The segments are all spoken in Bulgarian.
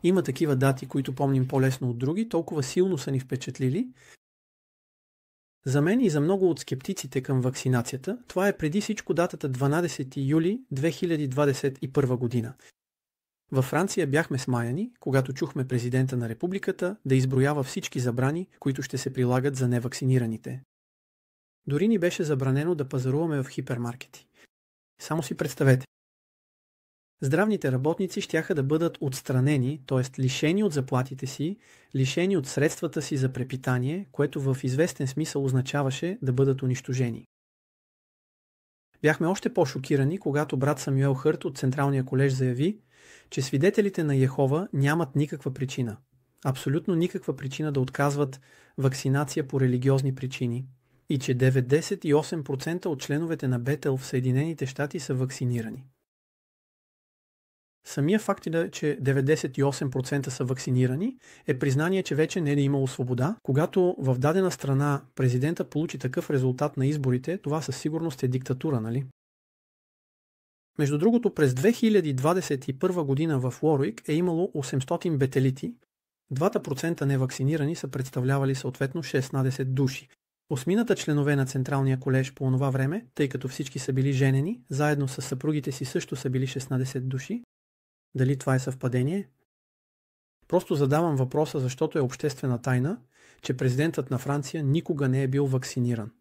Има такива дати, които помним по-лесно от други, толкова силно са ни впечатлили. За мен и за много от скептиците към вакцинацията, това е преди всичко датата 12 юли 2021 година. Във Франция бяхме смаяни, когато чухме президента на републиката да изброява всички забрани, които ще се прилагат за невакцинираните. Дори ни беше забранено да пазаруваме в хипермаркети. Само си представете. Здравните работници щяха да бъдат отстранени, т.е. лишени от заплатите си, лишени от средствата си за препитание, което в известен смисъл означаваше да бъдат унищожени. Бяхме още по-шокирани, когато брат Самюел Хърт от Централния колеж заяви, че свидетелите на Йехова нямат никаква причина. Абсолютно никаква причина да отказват вакцинация по религиозни причини и че 98% от членовете на Бетел в Съединените щати са вакцинирани. Самия факт че 98% са вакцинирани е признание, че вече не е имало свобода. Когато в дадена страна президента получи такъв резултат на изборите, това със сигурност е диктатура, нали? Между другото, през 2021 година в Уоруик е имало 800 бетелити. 2% невакцинирани са представлявали съответно 16 души. Осмината членове на Централния колеж по онова време, тъй като всички са били женени, заедно с съпругите си също са били 16 души. Дали това е съвпадение? Просто задавам въпроса, защото е обществена тайна, че президентът на Франция никога не е бил вакциниран.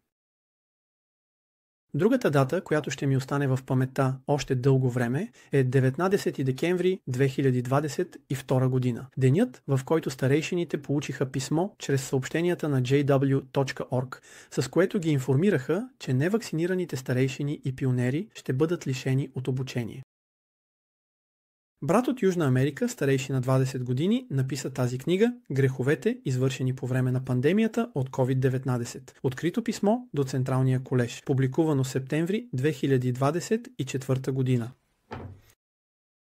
Другата дата, която ще ми остане в паметта още дълго време, е 19 декември 2022 година. Денят, в който старейшините получиха писмо чрез съобщенията на jw.org, с което ги информираха, че невакцинираните старейшини и пионери ще бъдат лишени от обучение. Брат от Южна Америка, старейши на 20 години, написа тази книга «Греховете, извършени по време на пандемията от COVID-19». Открито писмо до Централния колеж, публикувано септември 2024 година.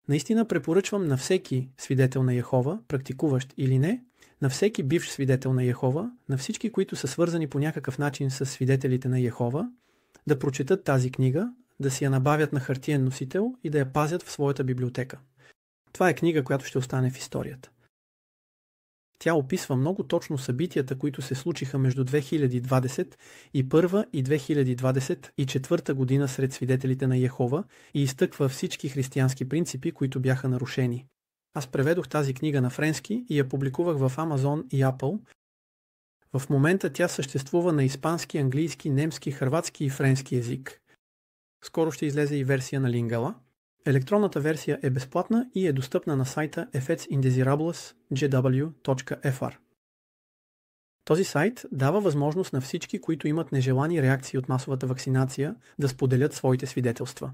Наистина препоръчвам на всеки свидетел на Йехова, практикуващ или не, на всеки бивш свидетел на Йехова, на всички, които са свързани по някакъв начин с свидетелите на Йехова, да прочетат тази книга, да си я набавят на хартиен носител и да я пазят в своята библиотека. Това е книга, която ще остане в историята. Тя описва много точно събитията, които се случиха между 2021 и 2024 година сред свидетелите на Йехова и изтъква всички християнски принципи, които бяха нарушени. Аз преведох тази книга на френски и я публикувах в Amazon и Apple. В момента тя съществува на испански, английски, немски, хърватски и френски език. Скоро ще излезе и версия на Lingala. Електронната версия е безплатна и е достъпна на сайта efecindesirables.gw.fr. Този сайт дава възможност на всички, които имат нежелани реакции от масовата вакцинация, да споделят своите свидетелства.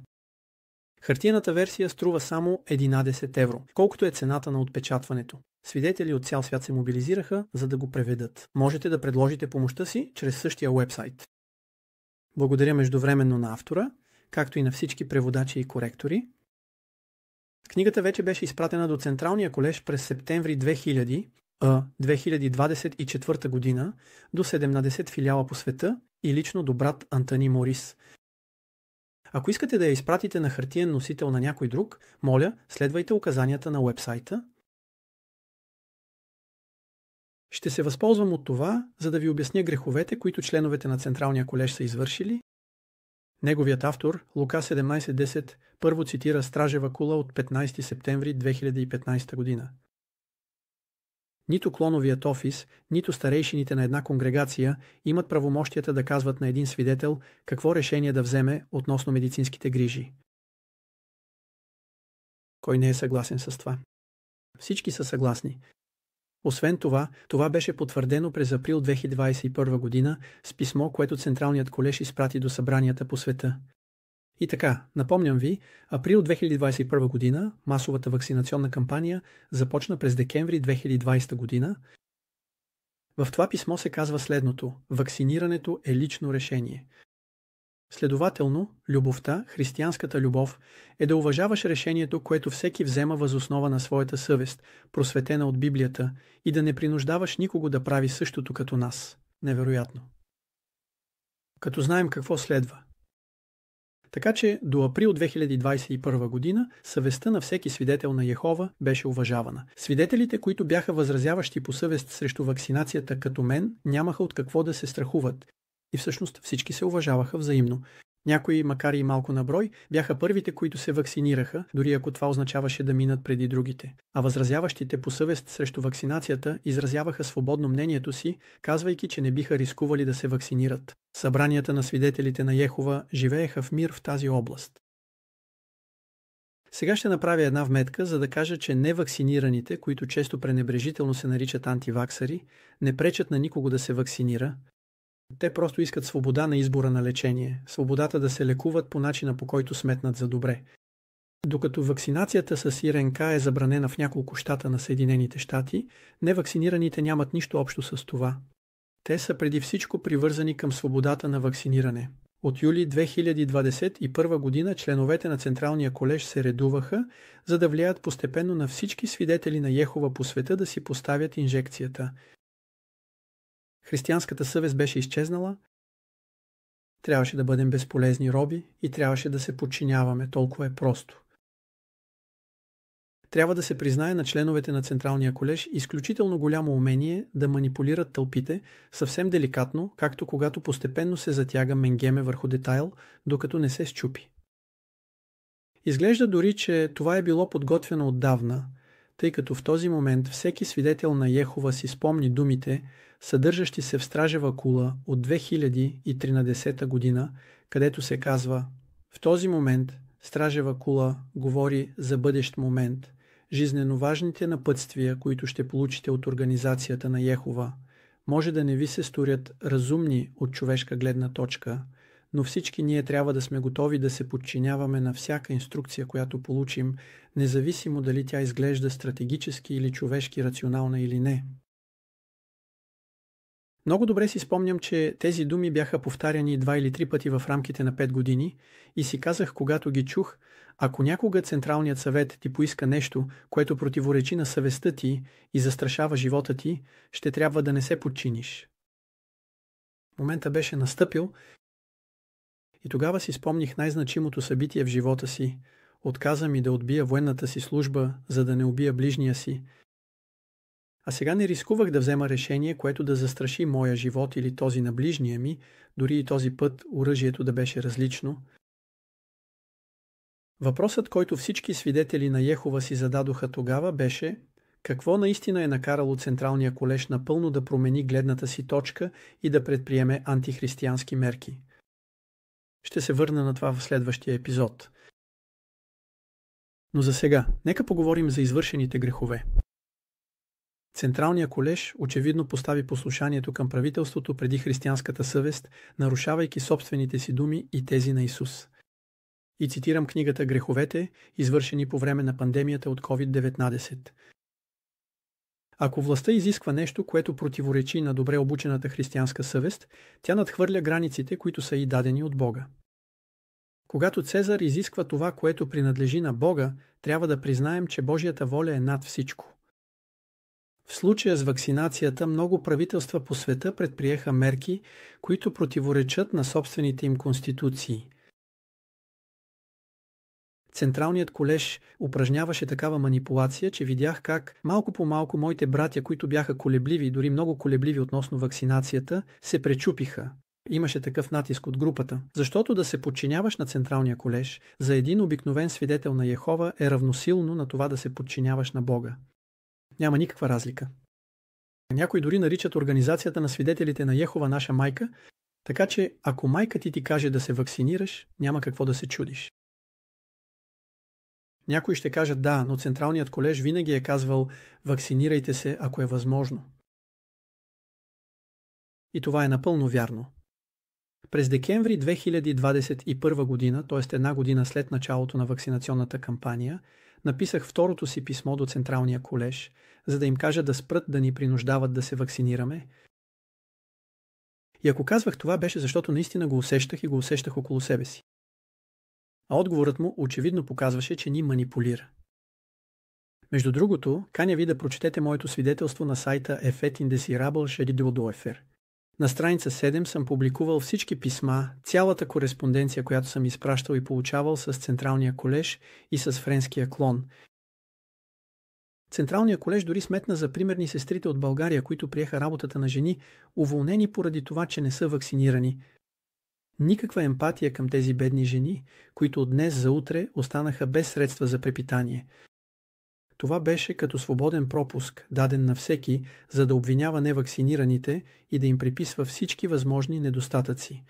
Хартиената версия струва само 11 евро, колкото е цената на отпечатването. Свидетели от цял свят се мобилизираха, за да го преведат. Можете да предложите помощта си чрез същия уебсайт. Благодаря междувременно на автора, както и на всички преводачи и коректори. Книгата вече беше изпратена до Централния колеж през септември 2024 година до 70 филиала по света и лично до брат Антони Морис. Ако искате да я изпратите на хартиен носител на някой друг, моля, следвайте указанията на уебсайта. Ще се възползвам от това, за да ви обясня греховете, които членовете на Централния колеж са извършили. Неговият автор, Лука 17.10, първо цитира Стражева кула от 15 септември 2015 година. Нито клоновият офис, нито старейшините на една конгрегация имат правомощията да казват на един свидетел какво решение да вземе относно медицинските грижи. Кой не е съгласен с това? Всички са съгласни. Освен това, това беше потвърдено през април 2021 година с писмо, което Централният колеж изпрати до събранията по света. И така, напомням ви, април 2021 година масовата вакцинационна кампания започна през декември 2020 година. В това писмо се казва следното: вакцинирането е лично решение. Следователно, любовта, християнската любов, е да уважаваш решението, което всеки взема въз основа на своята съвест, просветена от Библията, и да не принуждаваш никого да прави същото като нас. Невероятно. Като знаем какво следва. Така че до април 2021 година съвестта на всеки свидетел на Йехова беше уважавана. Свидетелите, които бяха възразяващи по съвест срещу вакцинацията като мен, нямаха от какво да се страхуват. И всъщност всички се уважаваха взаимно. Някои, макар и малко на брой, бяха първите, които се вакцинираха, дори ако това означаваше да минат преди другите. А възразяващите по съвест срещу вакцинацията изразяваха свободно мнението си, казвайки, че не биха рискували да се вакцинират. Събранията на свидетелите на Йехова живееха в мир в тази област. Сега ще направя една вметка, за да кажа, че невакцинираните, които често пренебрежително се наричат антиваксари, не пречат на никого да се вакцинира. Те просто искат свобода на избора на лечение, свободата да се лекуват по начина, по който сметнат за добре. Докато вакцинацията с РНК е забранена в няколко щата на Съединените щати, невакцинираните нямат нищо общо с това. Те са преди всичко привързани към свободата на вакциниране. От юли 2021 година членовете на Централния колеж се редуваха, за да влияят постепенно на всички свидетели на Йехова по света да си поставят инжекцията. Християнската съвест беше изчезнала, трябваше да бъдем безполезни роби и трябваше да се подчиняваме, толкова е просто. Трябва да се признае на членовете на Централния колеж изключително голямо умение да манипулират тълпите съвсем деликатно, както когато постепенно се затяга менгеме върху детайл, докато не се счупи. Изглежда дори, че това е било подготвено отдавна, тъй като в този момент всеки свидетел на Йехова си спомни думите, съдържащи се в Стражева кула от 2013 година, където се казва: в този момент Стражева кула говори за бъдещ момент, жизнено важните напътствия, които ще получите от организацията на Йехова, може да не ви се сторят разумни от човешка гледна точка, но всички ние трябва да сме готови да се подчиняваме на всяка инструкция, която получим, независимо дали тя изглежда стратегически или човешки рационална или не. Много добре си спомням, че тези думи бяха повтаряни 2 или 3 пъти в рамките на 5 години и си казах, когато ги чух, ако някога Централният съвет ти поиска нещо, което противоречи на съвестта ти и застрашава живота ти, ще трябва да не се подчиниш. Моментът беше настъпил и тогава си спомних най-значимото събитие в живота си. Отказа ми да отбия военната си служба, за да не убия ближния си. А сега не рискувах да взема решение, което да застраши моя живот или този на ближния ми, дори и този път оръжието да беше различно. Въпросът, който всички свидетели на Йехова си зададоха тогава, беше: какво наистина е накарало Централния колеж напълно да промени гледната си точка и да предприеме антихристиянски мерки? Ще се върна на това в следващия епизод. Но за сега, нека поговорим за извършените грехове. Централният колеж очевидно постави послушанието към правителството преди християнската съвест, нарушавайки собствените си думи и тези на Исус. И цитирам книгата "Греховете, извършени по време на пандемията от COVID-19. Ако властта изисква нещо, което противоречи на добре обучената християнска съвест, тя надхвърля границите, които са й дадени от Бога. Когато Цезар изисква това, което принадлежи на Бога, трябва да признаем, че Божията воля е над всичко. В случая с вакцинацията много правителства по света предприеха мерки, които противоречат на собствените им конституции. Централният колеж упражняваше такава манипулация, че видях как малко по малко моите братя, които бяха колебливи, дори много колебливи относно вакцинацията, се пречупиха. Имаше такъв натиск от групата, защото да се подчиняваш на Централния колеж за един обикновен свидетел на Йехова е равносилно на това да се подчиняваш на Бога. Няма никаква разлика. Някои дори наричат организацията на свидетелите на Йехова наша майка, така че ако майка ти каже да се вакцинираш, няма какво да се чудиш. Някои ще кажат: да, но Централният колеж винаги е казвал: вакцинирайте се, ако е възможно. И това е напълно вярно. През декември 2021 година, т.е. една година след началото на вакцинационната кампания, написах второто си писмо до Централния колеж, за да им кажа да спрат да ни принуждават да се вакцинираме. И ако казвах това, беше защото наистина го усещах и го усещах около себе си. А отговорът му очевидно показваше, че ни манипулира. Между другото, каня ви да прочетете моето свидетелство на сайта Effet Indesirable Shedidul Doefer. На страница 7 съм публикувал всички писма, цялата кореспонденция, която съм изпращал и получавал с Централния колеж и с Френския клон. Централния колеж дори сметна за примерни сестрите от България, които приеха работата на жени, уволнени поради това, че не са вакцинирани. Никаква емпатия към тези бедни жени, които от днес за утре останаха без средства за препитание. Това беше като свободен пропуск, даден на всеки, за да обвинява невакцинираните и да им приписва всички възможни недостатъци.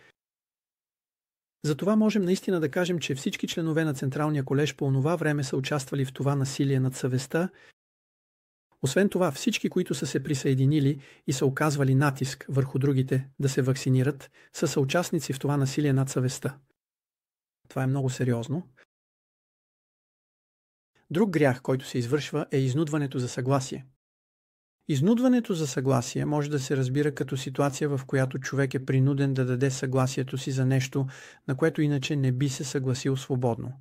Затова можем наистина да кажем, че всички членове на Централния колеж по онова време са участвали в това насилие над съвестта. Освен това, всички, които са се присъединили и са оказвали натиск върху другите да се вакцинират, са съучастници в това насилие над съвестта. Това е много сериозно. Друг грях, който се извършва, е изнудването за съгласие. Изнудването за съгласие може да се разбира като ситуация, в която човек е принуден да даде съгласието си за нещо, на което иначе не би се съгласил свободно.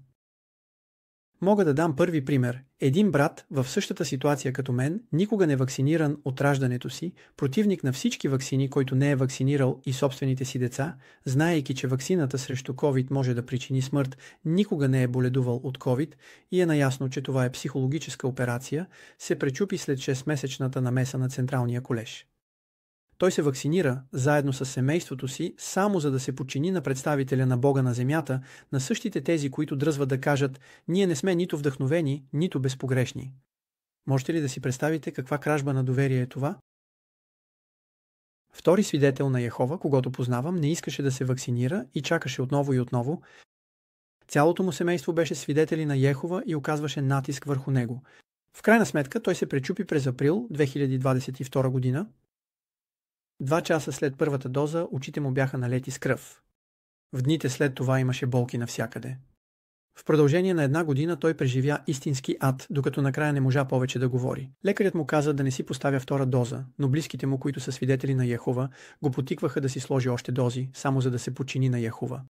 Мога да дам първи пример. Един брат в същата ситуация като мен, никога не вакциниран от раждането си, противник на всички ваксини, който не е вакцинирал и собствените си деца, знаейки, че ваксината срещу COVID може да причини смърт, никога не е боледувал от COVID и е наясно, че това е психологическа операция, се пречупи след 6-месечната намеса на Централния колеж. Той се вакцинира заедно с семейството си, само за да се подчини на представителя на Бога на земята, на същите тези, които дръзват да кажат: ние не сме нито вдъхновени, нито безпогрешни. Можете ли да си представите каква кражба на доверие е това? Втори свидетел на Йехова, когото познавам, не искаше да се вакцинира и чакаше отново и отново. Цялото му семейство беше свидетели на Йехова и оказваше натиск върху него. В крайна сметка той се пречупи през април 2022 година. 2 часа след първата доза очите му бяха налети с кръв. В дните след това имаше болки навсякъде. В продължение на 1 година той преживя истински ад, докато накрая не можа повече да говори. Лекарят му каза да не си поставя 2 доза, но близките му, които са свидетели на Йехова, го потикваха да си сложи още дози, само за да се подчини на Йехова.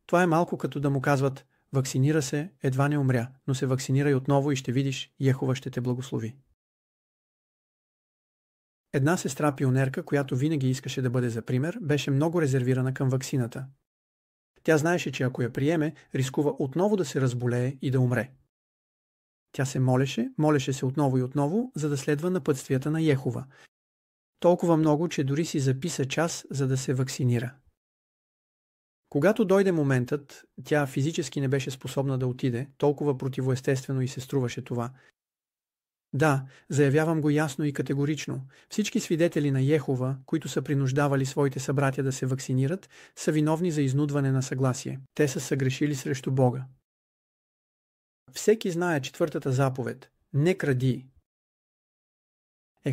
Това е малко като да му казват: вакцинира се, едва не умря, но се вакцинирай отново и ще видиш, Йехова ще те благослови. Една сестра пионерка, която винаги искаше да бъде за пример, беше много резервирана към ваксината. Тя знаеше, че ако я приеме, рискува отново да се разболее и да умре. Тя се молеше се отново и отново, за да следва напътствията на Йехова. Толкова много, че дори си записа час, за да се вакцинира. Когато дойде моментът, тя физически не беше способна да отиде, толкова противоестествено и се струваше това. Да, заявявам го ясно и категорично. Всички свидетели на Йехова, които са принуждавали своите събратя да се вакцинират, са виновни за изнудване на съгласие. Те са съгрешили срещу Бога. Всеки знае 4-та заповед – не кради.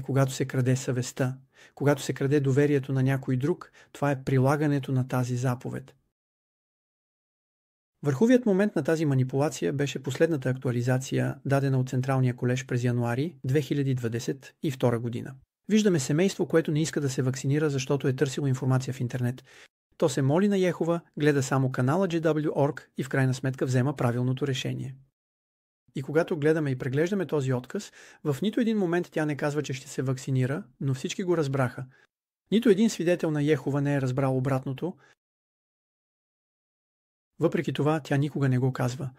Когато се краде съвестта, когато се краде доверието на някой друг, това е прилагането на тази заповед. Върховият момент на тази манипулация беше последната актуализация, дадена от Централния колеж през януари 2022 година. Виждаме семейство, което не иска да се вакцинира, защото е търсило информация в интернет. То се моли на Йехова, гледа само канала GW.org и в крайна сметка взема правилното решение. И когато гледаме и преглеждаме този отказ, в нито един момент тя не казва, че ще се вакцинира, но всички го разбраха. Нито един свидетел на Йехова не е разбрал обратното. Въпреки това, тя никога не го казва.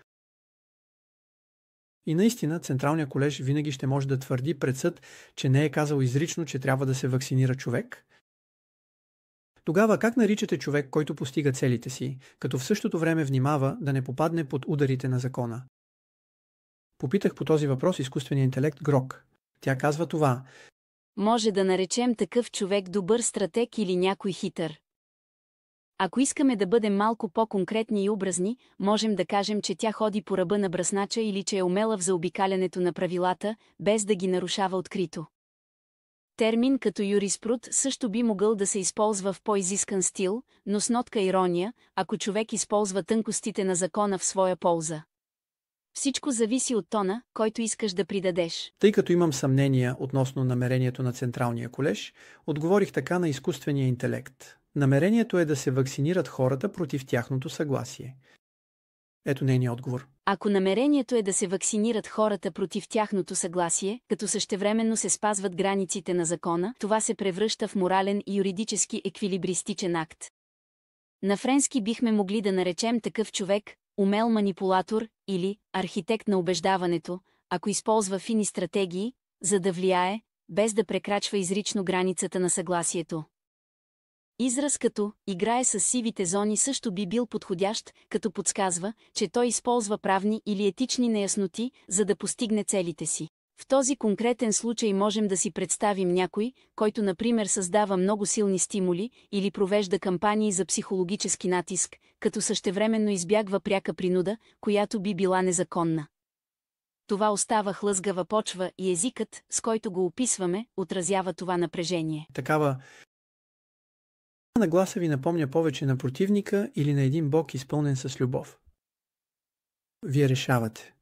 И наистина, Централния колеж винаги ще може да твърди пред съд, че не е казал изрично, че трябва да се вакцинира човек. Тогава как наричате човек, който постига целите си, като в същото време внимава да не попадне под ударите на закона? Попитах по този въпрос изкуствения интелект Грок. Тя казва това: може да наречем такъв човек добър стратег или някой хитър. Ако искаме да бъдем малко по-конкретни и образни, можем да кажем, че тя ходи по ръба на бръснача или че е умела в заобикалянето на правилата, без да ги нарушава открито. Термин като юриспрут също би могъл да се използва в по-изискан стил, но с нотка ирония, ако човек използва тънкостите на закона в своя полза. Всичко зависи от тона, който искаш да придадеш. Тъй като имам съмнения относно намерението на Централния колеж, отговорих така на изкуствения интелект. Намерението е да се вакцинират хората против тяхното съгласие. Ето нейния отговор. Ако намерението е да се вакцинират хората против тяхното съгласие, като същевременно се спазват границите на закона, това се превръща в морален и юридически еквилибристичен акт. На френски бихме могли да наречем такъв човек умел манипулатор или архитект на убеждаването, ако използва фини стратегии, за да влияе, без да прекрачва изрично границата на съгласието. Израз като «играе с сивите зони» също би бил подходящ, като подсказва, че той използва правни или етични неясноти, за да постигне целите си. В този конкретен случай можем да си представим някой, който например създава много силни стимули или провежда кампании за психологически натиск, като същевременно избягва пряка принуда, която би била незаконна. Това остава хлъзгава почва и езикът, с който го описваме, отразява това напрежение. Такава нагласа ви напомня повече на противника или на един бог, изпълнен с любов. Вие решавате.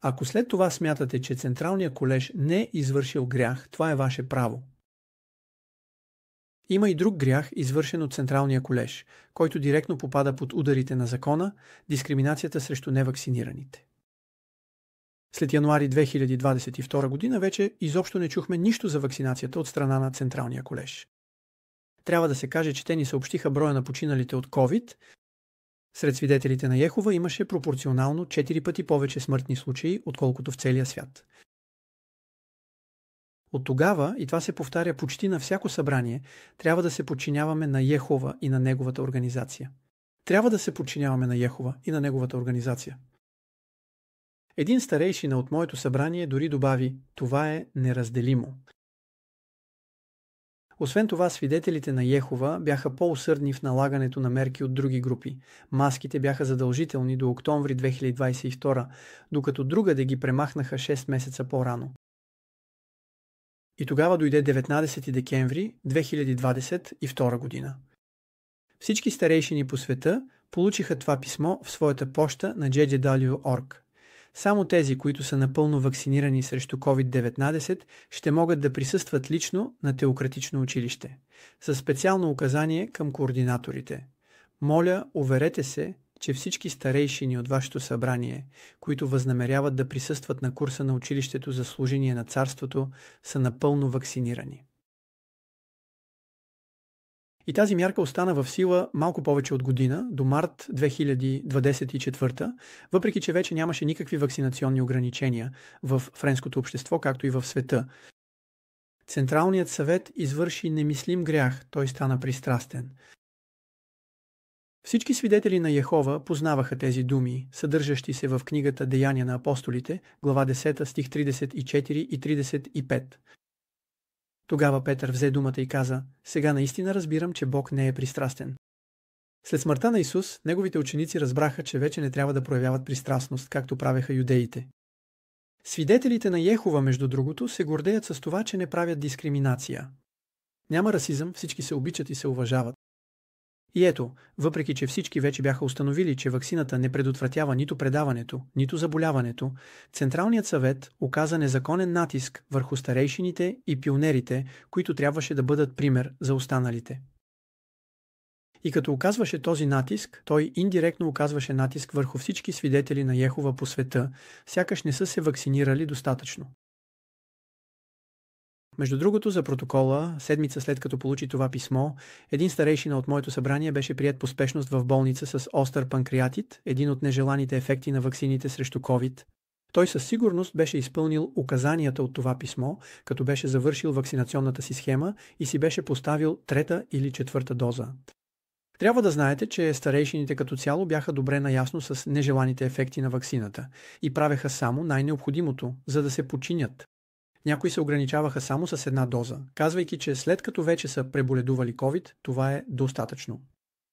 Ако след това смятате, че Централният колеж не е извършил грях, това е ваше право. Има и друг грях, извършен от Централния колеж, който директно попада под ударите на закона – дискриминацията срещу невакцинираните. След януари 2022 година вече изобщо не чухме нищо за вакцинацията от страна на Централния колеж. Трябва да се каже, че те ни съобщиха броя на починалите от COVID. Сред свидетелите на Йехова имаше пропорционално 4 пъти повече смъртни случаи, отколкото в целия свят. От тогава, и това се повтаря почти на всяко събрание, трябва да се подчиняваме на Йехова и на неговата организация. Трябва да се подчиняваме на Йехова и на неговата организация. Един старейшина от моето събрание дори добави: това е неразделимо. Освен това, свидетелите на Йехова бяха по-усърдни в налагането на мерки от други групи. Маските бяха задължителни до октомври 2022, докато другаде ги премахнаха 6 месеца по-рано. И тогава дойде 19 декември 2022 година. Всички старейшини по света получиха това писмо в своята поща на JJW.org. Само тези, които са напълно вакцинирани срещу COVID-19, ще могат да присъстват лично на теократично училище. Със специално указание към координаторите. Моля, уверете се, че всички старейшини от вашето събрание, които възнамеряват да присъстват на курса на училището за служение на царството, са напълно вакцинирани. И тази мярка остана в сила малко повече от година, до март 2024, въпреки че вече нямаше никакви вакцинационни ограничения в френското общество, както и в света. Централният съвет извърши немислим грях, той стана пристрастен. Всички свидетели на Йехова познаваха тези думи, съдържащи се в книгата Деяния на апостолите, глава 10, стих 34 и 35. Тогава Петър взе думата и каза: сега наистина разбирам, че Бог не е пристрастен. След смъртта на Исус, неговите ученици разбраха, че вече не трябва да проявяват пристрастност, както правеха юдеите. Свидетелите на Йехова, между другото, се гордеят с това, че не правят дискриминация. Няма расизъм, всички се обичат и се уважават. И ето, въпреки че всички вече бяха установили, че ваксината не предотвратява нито предаването, нито заболяването, Централният съвет оказа незаконен натиск върху старейшините и пионерите, които трябваше да бъдат пример за останалите. И като оказваше този натиск, той индиректно оказваше натиск върху всички свидетели на Йехова по света, сякаш не са се вакцинирали достатъчно. Между другото, за протокола, седмица след като получи това писмо, един старейшина от моето събрание беше приет по спешност в болница с остър панкреатит, един от нежеланите ефекти на ваксините срещу COVID. Той със сигурност беше изпълнил указанията от това писмо, като беше завършил вакцинационната си схема и си беше поставил 3-та или 4-та доза. Трябва да знаете, че старейшините като цяло бяха добре наясно с нежеланите ефекти на ваксината и правеха само най-необходимото, за да се подчинят. Някои се ограничаваха само с 1 доза, казвайки, че след като вече са преболедували COVID, това е достатъчно.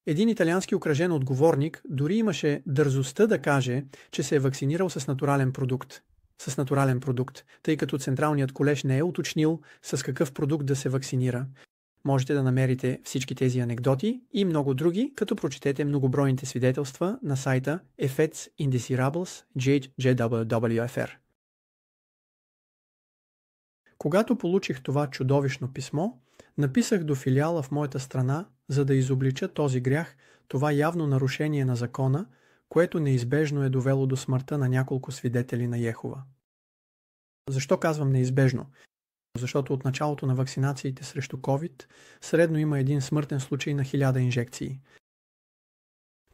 Един италиански окръжен отговорник дори имаше дързостта да каже, че се е вакцинирал с натурален продукт, тъй като Централният колеж не е уточнил с какъв продукт да се вакцинира. Можете да намерите всички тези анекдоти и много други, като прочетете многобройните свидетелства на сайта Effects Indesirables JJWWFR. Когато получих това чудовищно писмо, написах до филиала в моята страна, за да изоблича този грях, това явно нарушение на закона, което неизбежно е довело до смъртта на няколко свидетели на Йехова. Защо казвам неизбежно? Защото от началото на вакцинациите срещу COVID средно има един смъртен случай на 1000 инжекции,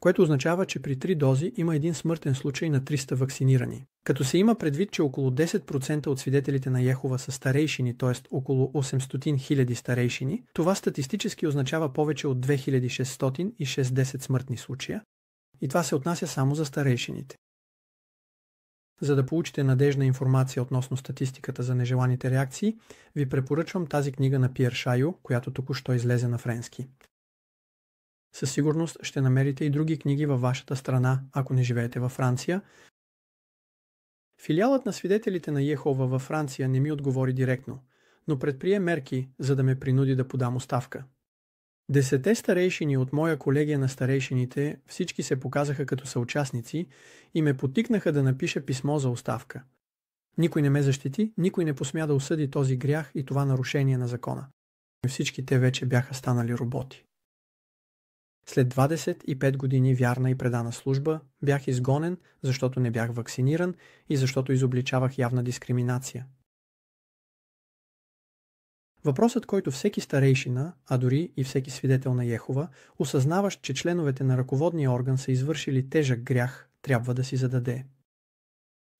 което означава, че при 3 дози има един смъртен случай на 300 вакцинирани. Като се има предвид, че около 10% от свидетелите на Йехова са старейшини, т.е. около 800 000 старейшини, това статистически означава повече от 2660 смъртни случая, и това се отнася само за старейшините. За да получите надежна информация относно статистиката за нежеланите реакции, ви препоръчвам тази книга на Пиер Шайо, която току-що излезе на френски. Със сигурност ще намерите и други книги във вашата страна, ако не живеете във Франция. Филиалът на свидетелите на Йехова във Франция не ми отговори директно, но предприе мерки, за да ме принуди да подам оставка. 10 старейшини от моя колегия на старейшините всички се показаха като съучастници и ме потикнаха да напиша писмо за оставка. Никой не ме защити, никой не посмя да осъди този грях и това нарушение на закона. Всички те вече бяха станали роботи. След 25 години вярна и предана служба бях изгонен, защото не бях вакциниран и защото изобличавах явна дискриминация. Въпросът, който всеки старейшина, а дори и всеки свидетел на Йехова, осъзнаващ, че членовете на ръководния орган са извършили тежък грях, трябва да си зададе.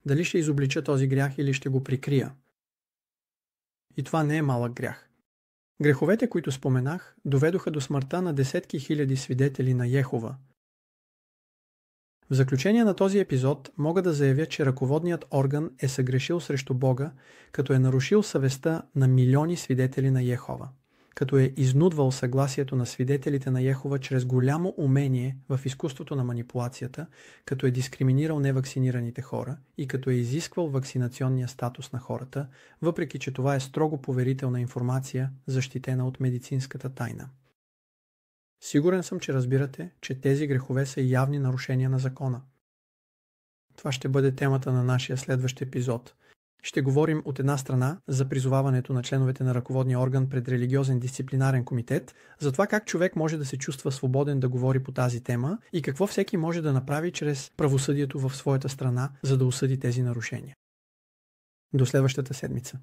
Дали ще изоблича този грях или ще го прикрия? И това не е малък грях. Греховете, които споменах, доведоха до смъртта на десетки хиляди свидетели на Йехова. В заключение на този епизод мога да заявя, че ръководният орган е съгрешил срещу Бога, като е нарушил съвестта на милиони свидетели на Йехова, като е изнудвал съгласието на свидетелите на Йехова чрез голямо умение в изкуството на манипулацията, като е дискриминирал невакцинираните хора и като е изисквал вакцинационния статус на хората, въпреки че това е строго поверителна информация, защитена от медицинската тайна. Сигурен съм, че разбирате, че тези грехове са явни нарушения на закона. Това ще бъде темата на нашия следващ епизод. Ще говорим от една страна за призоваването на членовете на ръководния орган пред религиозен дисциплинарен комитет, за това как човек може да се чувства свободен да говори по тази тема и какво всеки може да направи чрез правосъдието в своята страна, за да осъди тези нарушения. До следващата седмица.